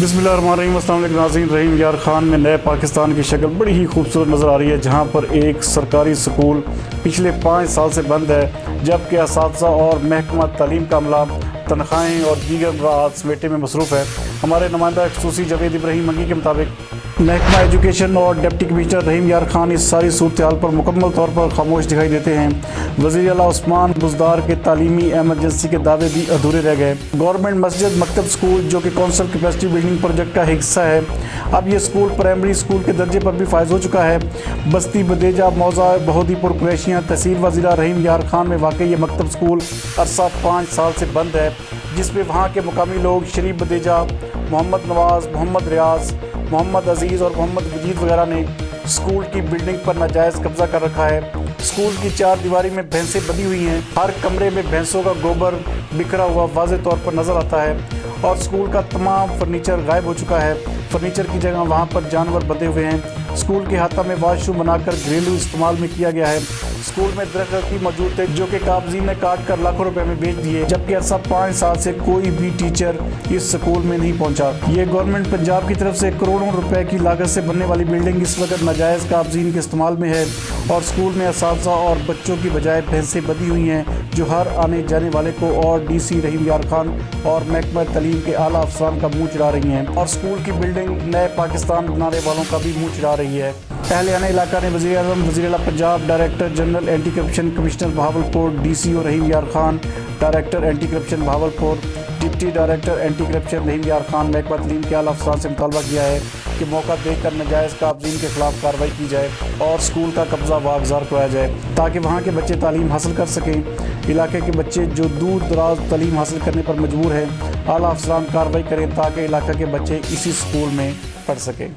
बिस्मिल्लाहिर्रहमानिर्रहीम। अस्सलाम वालेकुम नाज़रीन। रहीम यार खान में नए पाकिस्तान की शक्ल बड़ी ही खूबसूरत नज़र आ रही है, जहां पर एक सरकारी स्कूल पिछले 5 साल से बंद है, जबकि असातिज़ा और महकमा तालीम का अमला तनख्वाहें और दीगर राहत समेटने में मसरूफ़ है। हमारे नुमाइंदा खसूसी जावेद इब्राहिम मंगी के मुताबिक महकमा एजुकेशन और डिप्टी कमिश्नर रहीम यार खान इस सारी सूरत हाल पर मुकम्मल तौर पर खामोश दिखाई देते हैं। वज़ीर आला उस्मान बुज़दार के तालीमी एमरजेंसी के दावे भी अधूरे रह गए। गवर्नमेंट मस्जिद मकतब स्कूल जो कि कौंसल कैपेसिटी बिल्डिंग प्रोजेक्ट का हिस्सा है, अब ये स्कूल प्राइमरी स्कूल के दर्जे पर भी फायज हो चुका है। बस्ती बदेजा मौजा बहोदीपुर कुरैशियाँ तहसील वज़ीरा रहीम यार खान में वाक़ई ये मकतब स्कूल अरसा 5 साल से बंद है, जिसमें वहाँ के मुकामी लोग शरीफ बदेजा, मोहम्मद नवाज़, मोहम्मद रियाज, मोहम्मद अजीज़ और मोहम्मद मजीद वगैरह ने स्कूल की बिल्डिंग पर नाजायज़ कब्ज़ा कर रखा है। स्कूल की 4 दीवारी में भैंसें बंधी हुई हैं। हर कमरे में भैंसों का गोबर बिखरा हुआ वाज़ेह तौर पर नज़र आता है और स्कूल का तमाम फर्नीचर गायब हो चुका है। फर्नीचर की जगह वहाँ पर जानवर बंधे हुए हैं। स्कूल के अहाता में वाशरूम बनाकर घरेलू इस्तेमाल में किया गया है। स्कूल में दरख्त भी मौजूद थे जो कि काबजी ने काट कर लाखों रुपए में बेच दिए, जबकि ऐसा 5 साल से कोई भी टीचर इस स्कूल में नहीं पहुंचा। ये गवर्नमेंट पंजाब की तरफ से करोड़ों रुपए की लागत से बनने वाली बिल्डिंग इस वक्त नाजायज़ काबजीन के इस्तेमाल में है और स्कूल में असातिज़ा और बच्चों की बजाय भैंसें बंधी हुई हैं, जो हर आने जाने वाले को और DC रहीम यार खान और महकमा तालीम के आला अफसरान का मुँह चिढ़ा रही हैं और स्कूल की बिल्डिंग नए पाकिस्तान बनाने वालों का भी मुँह चिढ़ा रही है। अहले इलाका ने वज़ीर आज़म, वज़ीर आला Punjab, director general anti corruption commissioner Bahawalpur, DCO Rahim Yar Khan, director anti corruption Bahawalpur, deputy director anti corruption Rahim Yar Khan, महकमा तालीम के आला अफसरान से मुतालबा किया है कि मौका देखकर नाजायज़ काबजीन के खिलाफ कार्रवाई की जाए और स्कूल का कब्ज़ा वागज़ार कराया जाए, ताकि वहाँ के बच्चे तालीम हासिल कर सकें। इलाके के बच्चे जो दूर दराज तालीम हासिल करने पर मजबूर हैं, आला अफसरान कार्रवाई करें ताकि इलाके के बच्चे इसी स्कूल में पढ़ सकें।